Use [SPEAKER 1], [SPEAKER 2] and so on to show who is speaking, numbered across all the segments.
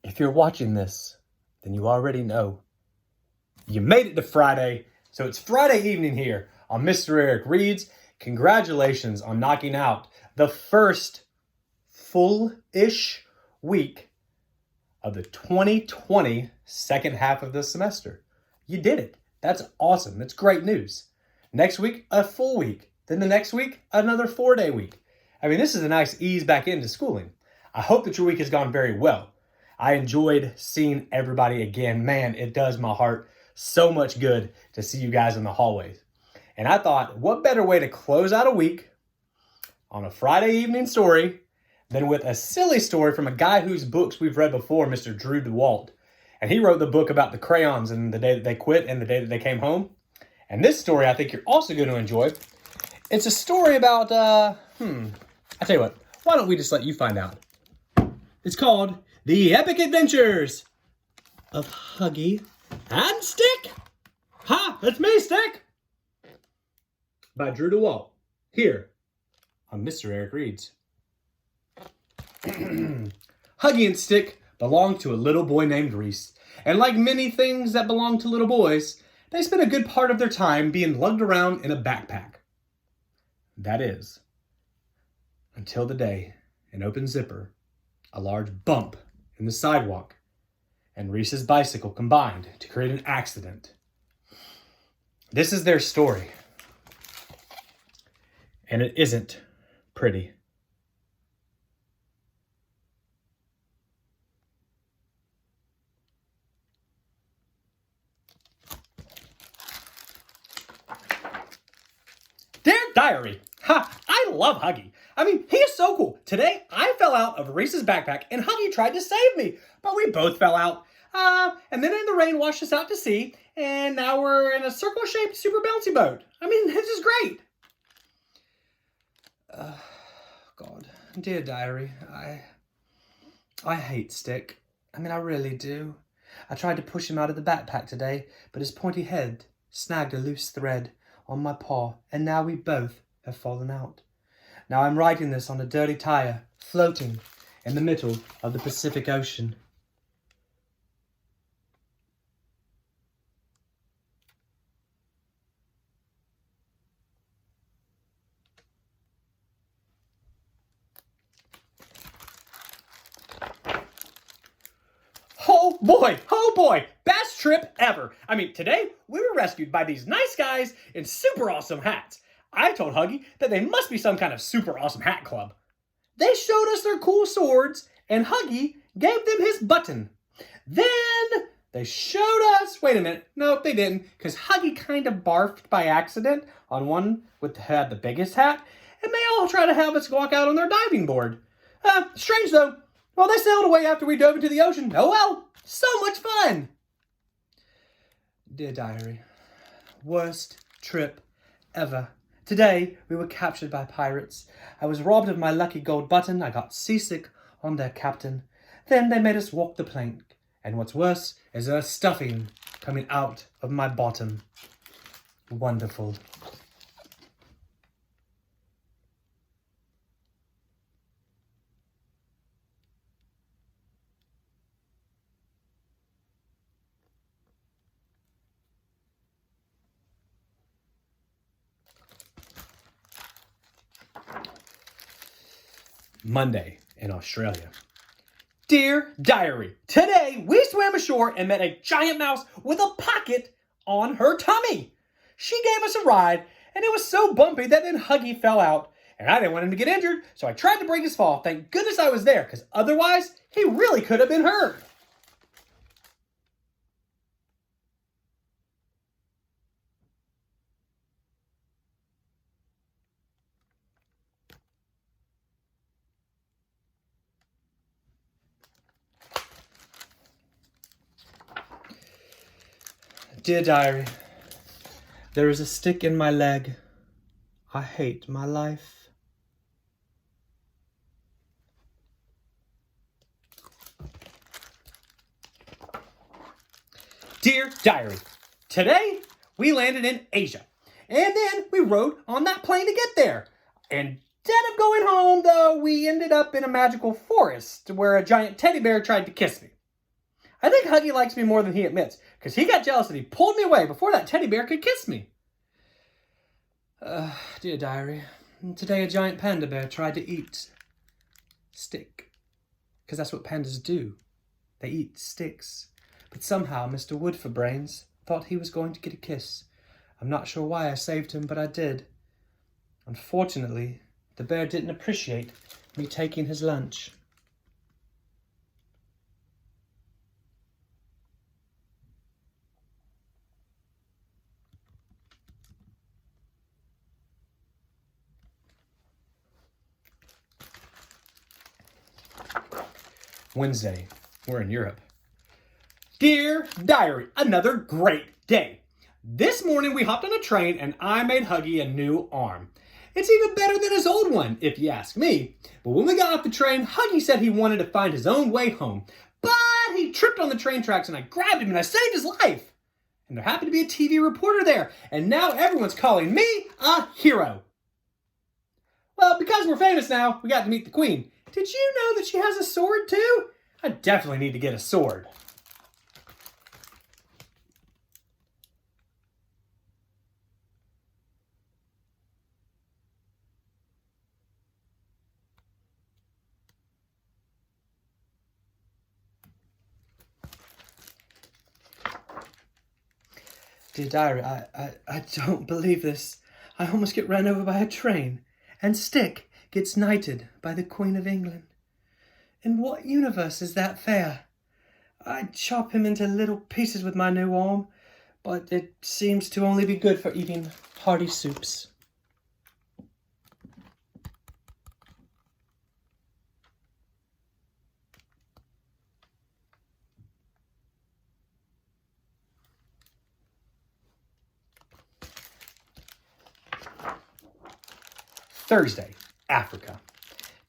[SPEAKER 1] If you're watching this, then you already know. You made it to Friday, so it's Friday evening here on Mr. Eric Reads. Congratulations on knocking out the first full-ish week of the 2020 second half of the semester. You did it. That's awesome. That's great news. Next week, a full week. Then the next week, another 4-day week. I mean, this is a nice ease back into schooling. I hope that your week has gone very well. I enjoyed seeing everybody again. Man, it does my heart so much good to see you guys in the hallways. And I thought, what better way to close out a week on a Friday evening story than with a silly story from a guy whose books we've read before, Mr. Drew Daywalt. And he wrote the book about the crayons and the day that they quit and the day that they came home. And this story I think you're also going to enjoy. It's a story about, I tell you what, why don't we just let you find out? It's called The Epic Adventures of Huggie and Stick. Ha, that's me, Stick. By Drew Daywalt, here on Mr. Eric Reads. Huggie and Stick belonged to a little boy named Reese. And like many things that belong to little boys, they spent a good part of their time being lugged around in a backpack. That is, until the day an open zipper, a large bump in the sidewalk, and Reese's bicycle combined to create an accident. This is their story. And it isn't pretty. Dear Diary. Ha! I love Huggie. I mean, he is so cool. Today, I fell out of Reese's backpack and Huggie tried to save me, but we both fell out. And then the rain washed us out to sea, and now we're in a circle-shaped super bouncy boat. I mean, this is great. God, dear Diary, I hate Stick. I mean, I really do. I tried to push him out of the backpack today, but his pointy head snagged a loose thread on my paw, and now we both have fallen out. Now I'm riding this on a dirty tire, floating in the middle of the Pacific Ocean. Oh boy, best trip ever. I mean, today we were rescued by these nice guys in super awesome hats. I told Huggie that they must be some kind of super awesome hat club. They showed us their cool swords, and Huggie gave them his button. Then they showed us, wait a minute, no, they didn't, because Huggie kind of barfed by accident on one had the biggest hat, and they all try to have us walk out on their diving board. Strange though. Well, they sailed away after we dove into the ocean. Oh well, so much fun. Dear Diary, worst trip ever. Today, we were captured by pirates. I was robbed of my lucky gold button. I got seasick on their captain. Then they made us walk the plank. And what's worse is a stuffing coming out of my bottom. Wonderful. Monday in Australia. Dear Diary, today we swam ashore and met a giant mouse with a pocket on her tummy. She gave us a ride, and it was so bumpy that then Huggie fell out, and I didn't want him to get injured, so I tried to break his fall. Thank goodness I was there, because otherwise he really could have been hurt. Dear Diary, there is a stick in my leg. I hate my life. Dear Diary, today we landed in Asia, and then we rode on that plane to get there. And instead of going home, though, we ended up in a magical forest where a giant teddy bear tried to kiss me. I think Huggie likes me more than he admits, because he got jealous and he pulled me away before that teddy bear could kiss me. Dear diary, today a giant panda bear tried to eat stick, because that's what pandas do. They eat sticks. But somehow Mr. Woodforbrains thought he was going to get a kiss. I'm not sure why I saved him, but I did. Unfortunately, the bear didn't appreciate me taking his lunch. Wednesday, we're in Europe. Dear diary, another great day. This morning we hopped on a train and I made Huggie a new arm. It's even better than his old one, if you ask me. But when we got off the train, Huggie said he wanted to find his own way home. But he tripped on the train tracks and I grabbed him and I saved his life. And there happened to be a TV reporter there. And now everyone's calling me a hero. Well, because we're famous now, we got to meet the Queen. Did you know that she has a sword too? I definitely need to get a sword. Dear diary, I don't believe this. I almost get ran over by a train. And Stick gets knighted by the Queen of England. In what universe is that fair? I'd chop him into little pieces with my new arm, but it seems to only be good for eating hearty soups. Thursday, Africa.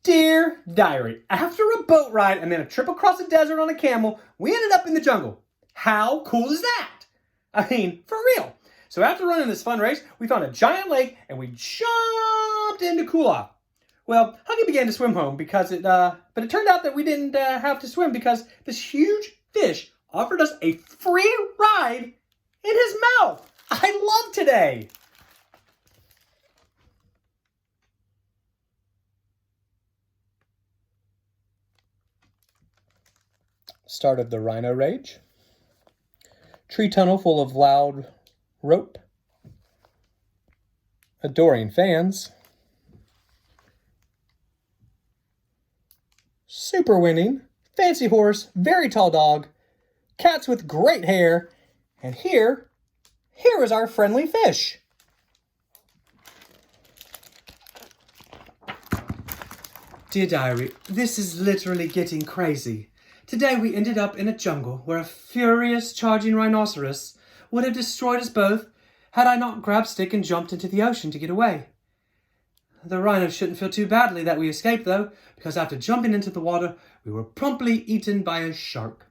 [SPEAKER 1] Dear diary, after a boat ride and then a trip across the desert on a camel, we ended up in the jungle. How cool is that? I mean, for real. So after running this fun race, we found a giant lake and we jumped in to cool off. Well, Huggie began to swim home but it turned out that we didn't have to swim because this huge fish offered us a free ride in his mouth. I love today. Start of the rhino rage. Tree tunnel full of loud rope. Adoring fans. Super winning. Fancy horse. Very tall dog. Cats with great hair. And here is our friendly fish. Dear diary, this is literally getting crazy. Today we ended up in a jungle where a furious charging rhinoceros would have destroyed us both had I not grabbed Stick and jumped into the ocean to get away. The rhino shouldn't feel too badly that we escaped though, because after jumping into the water, we were promptly eaten by a shark.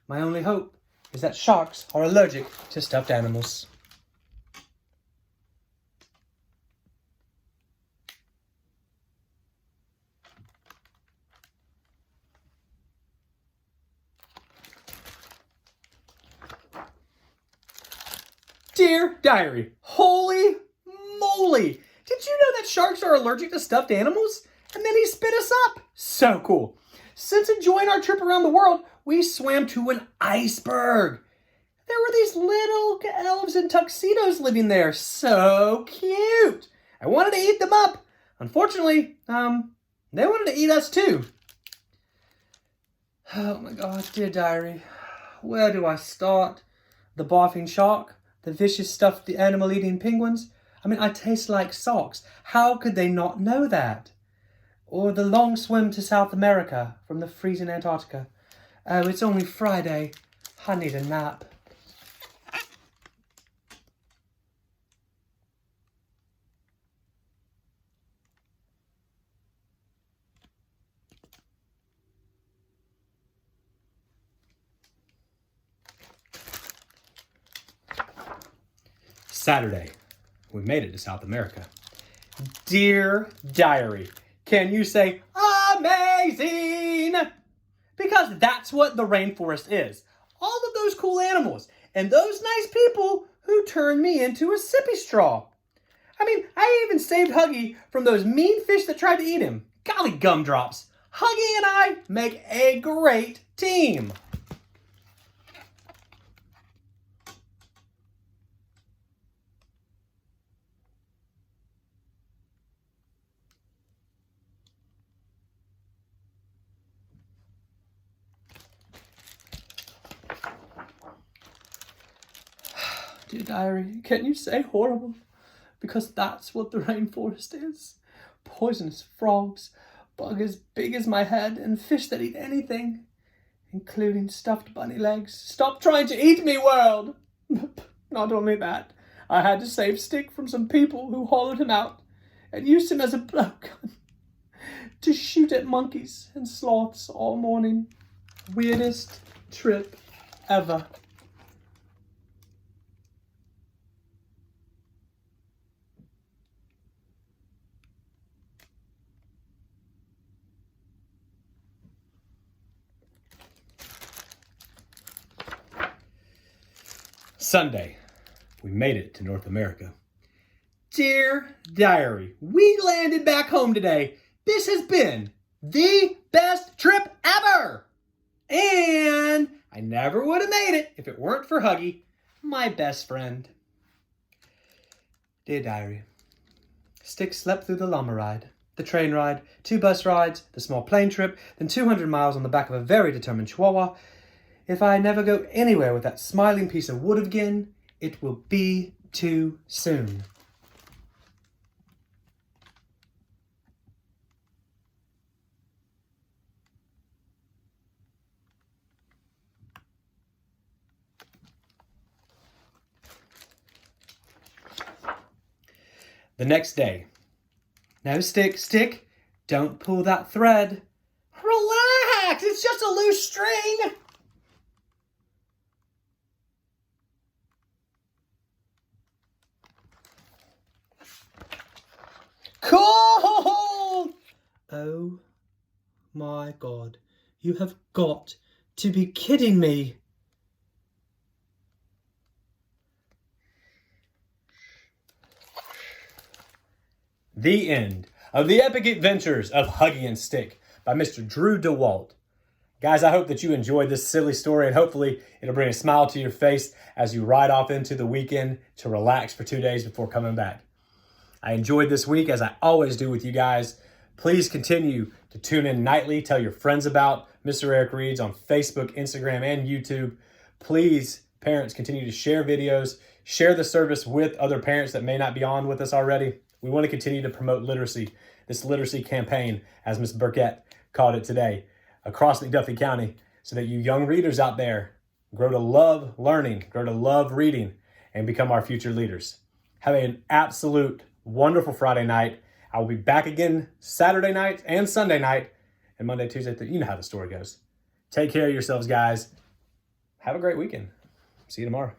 [SPEAKER 1] My only hope is that sharks are allergic to stuffed animals. Dear diary, holy moly! Did you know that sharks are allergic to stuffed animals? And then he spit us up. So cool. Since enjoying our trip around the world, we swam to an iceberg. There were these little elves in tuxedos living there. So cute. I wanted to eat them up. Unfortunately, they wanted to eat us too. Oh my gosh, dear diary. Where do I start? The barfing shark? The vicious stuffed animal-eating penguins? I mean, I taste like socks. How could they not know that? Or the long swim to South America from the freezing Antarctica. Oh, it's only Friday. I need a nap. Saturday, we made it to South America. Dear diary, can you say amazing? Because Because that's what the rainforest is. All of those cool animals and those nice people who turned me into a sippy straw. I mean, I even saved Huggie from those mean fish that tried to eat him. Golly gumdrops. Huggie and I make a great team. Dear diary, can you say horrible? Because that's what the rainforest is. Poisonous frogs, bug as big as my head, and fish that eat anything, including stuffed bunny legs. Stop trying to eat me, world! Not only that, I had to save Stick from some people who hollowed him out and used him as a blowgun to shoot at monkeys and sloths all morning. Weirdest trip ever. Sunday, we made it to North America. Dear diary, we landed back home today. This has been the best trip ever. And I never would have made it if it weren't for Huggie, my best friend. Dear diary, Stick slept through the llama ride, the train ride, 2 bus rides, the small plane trip, then 200 miles on the back of a very determined chihuahua. If I never go anywhere with that smiling piece of wood again, it will be too soon. The next day. No, Stick, don't pull that thread. Relax, it's just a loose string. Cold! Oh my God, you have got to be kidding me. The end of the epic adventures of Huggie and Stick by Mr. Drew Daywalt. Guys, I hope that you enjoyed this silly story, and hopefully it'll bring a smile to your face as you ride off into the weekend to relax for 2 days before coming back. I enjoyed this week, as I always do with you guys. Please continue to tune in nightly. Tell your friends about Mr. Eric Reads on Facebook, Instagram, and YouTube. Please, parents, continue to share videos. Share the service with other parents that may not be on with us already. We want to continue to promote literacy, this literacy campaign, as Ms. Burkett called it today, across McDuffie County, so that you young readers out there grow to love learning, grow to love reading, and become our future leaders. Have an absolute wonderful Friday night. I will be back again Saturday night and Sunday night, and Monday, Tuesday, you know how the story goes. Take care of yourselves, guys. Have a great weekend. See you tomorrow.